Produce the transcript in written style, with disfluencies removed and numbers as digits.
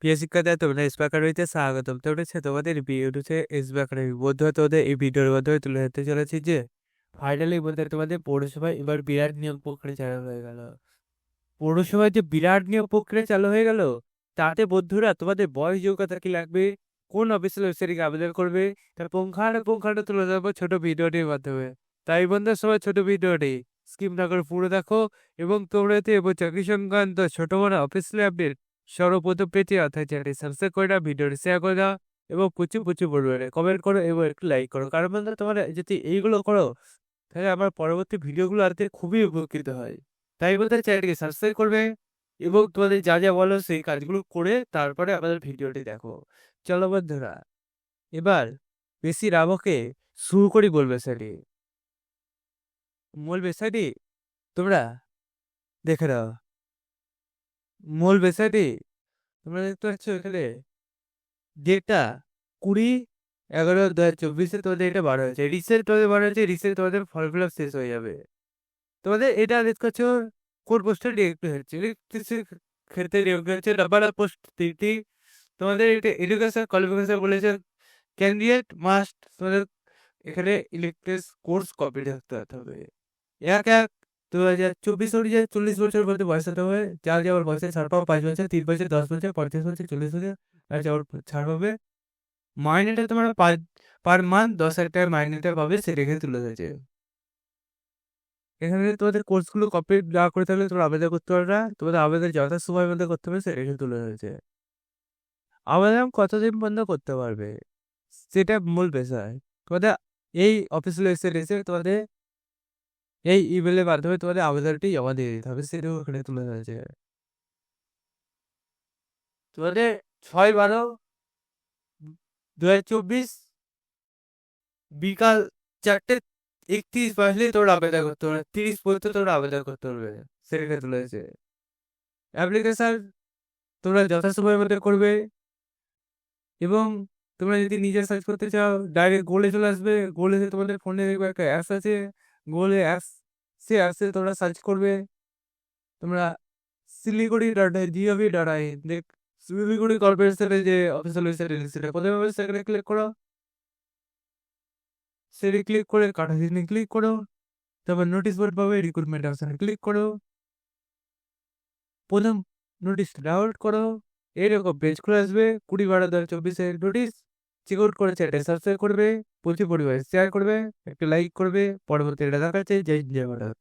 প্রিয় শিক্ষার্থীরা তোমরা এসপাকারিতে স্বাগতম। তোমরা তোমাদের ভিডিওতে এসপাকারি বন্ধুরা তোমাদের এই ভিডিওর মাধ্যমে তুলে ধরতে চলেছি যে ফাইনালি বলতে তোমাদের পৌরসভায় এবার বিরাট নিয়োগ প্রক্রিয়া চালু হয়ে গেল। পৌরসভায় যে বিরাট নিয়োগ প্রক্রিয়া চালু হয়ে গেল, তাতে বন্ধুরা তোমাদের বয়স যোগ্যতা কি লাগবে, কোন অফিসিয়াল ওয়েবসাইটে আবেদন করবে, তার পুঙ্খানুপুঙ্খানু তুলে ধরবো ছোট ভিডিওটির মাধ্যমে। তাই বন্ধুরা সবাই ছোট ভিডিওটি স্কিপ না করে পুরো দেখো এবং তোমরা এতে এবং চাকরি সংক্রান্ত ছোট বড় অফিসিয়াল আপডেট সর্বপ্রথম পেতে অর্থাৎ চ্যানেলটি সাবস্ক্রাইব করে দাও, ভিডিওটি শেয়ার করে দাও এবং প্রচুর প্রচুর পরিমাণে কমেন্ট করো এবং একটু লাইক করো। কারণ বন্ধুরা তোমরা যদি এইগুলো করো তাহলে আমার পরবর্তী ভিডিওগুলো আর খুবই উপকৃত হয়। তাই বলতে চ্যানেলটিকে সাবস্ক্রাইব করবে এবং তোমাদের যা যা বলো সেই কাজগুলো করে তারপরে আমাদের ভিডিওটি দেখো। চলো বন্ধুরা, এবার বেশি রাবকে শুরু করি মূল বিষয়টি। মূল বিষয়টি তোমরা দেখে নাও। মূল বিষয়টি তোমরা দেখতে পাচ্ছ এখানে ডেটটা 20/11/2024 তোমাদের এটা বার হয়েছে। রিসেন্ট তোমাদের বার হয়েছে, রিসেন্ট তোমাদের ফর্ম ফিল আপ শেষ হয়ে যাবে। তোমাদের এটা দেখতে পাচ্ছ কোন পোস্টে নিয়োগ হচ্ছে, ইলেকট্রিসিটির ক্ষেত্রে নিয়োগ হচ্ছে। নাম্বার অফ পোস্ট 3টি। তোমাদের এটা এডুকেশন কোয়ালিফিকেশন বলেছে ক্যান্ডিডেট মাস্ট তোমাদের এখানে ইলেকট্রিক কোর্স কমপ্লিট থাকতে হবে। 1/1/2024 অনুযায়ী 40 বছর মধ্যে বয়স হতে হবে। যার যেমন বয়সে ছাড় পাবো 5 বছর, 3 বছর, 10 বছর, 35 বছর, 40 বছর আর যেমন ছাড় পাবে। মাইনেটা তোমার পার মান্থ 10,000 টাকা মাইনেটা পাবে, সেটা এখানে তুলে ধরেছে। এখানে তোমাদের কোর্সগুলো কমপ্লিট না করে থাকলে তোমরা আবেদন করতে পারবে না। তোমাদের আবেদন যথা সময়ের মধ্যে করতে হবে, সেটা এখানে তুলে ধরেছে। আবেদন কতদিন বন্ধ করতে পারবে সেটা মূল বিষয়। তোমাদের এই অফিসিয়াল ওয়েবসাইট এসে তোমাদের এই ইমেলের মাধ্যমে তোমাদের আবেদনটি জমা দিয়ে দিতে হবে, সেটাও এখানে তুলে ধরেছে। তোমাদের 6/12/2024 বিকাল 4:31 বাজলে তোমরা আবেদন করতে পারবে, 30 পর্যন্ত তোমরা আবেদন করতে পারবে, সেটা তুলে ধরেছে। অ্যাপ্লিকেশন তোমরা যথাসময়ের মধ্যে করবে এবং তোমরা যদি নিজে সার্চ করতে চাও ডাইরেক্ট গোলে চলে আসবে। গোলে তোমাদের ফোনে দেখবে একটা অ্যাপস আছে, গোলে অ্যাপস, সে অ্যাপসে তোমরা সার্চ করবে তোমরা siliguri.gov.in দেখ শিলিগুড়ি কর্পোরেশনের যে অফিসিয়াল ওয়েবসাইট সেটা প্রথমে সেখানে ক্লিক করো, সেটি ক্লিক করে কাটাচিহ্নে ক্লিক করো, তারপর নোটিশ বোর্ড পাবে, রিক্রুটমেন্ট অপশনে ক্লিক করো, প্রথম নোটিশ ডাউনলোড করো। এইরকম পেজ খুলে আসবে। 20/12/2024 নোটিশ চেক আউট করে চ্যানেলটা সাবস্ক্রাইব করবে, প্রচুর পরিমাণে শেয়ার করবে, একটা লাইক করবে। পরবর্তী এটা দেখাচ্ছে। জয় জয় ভারত।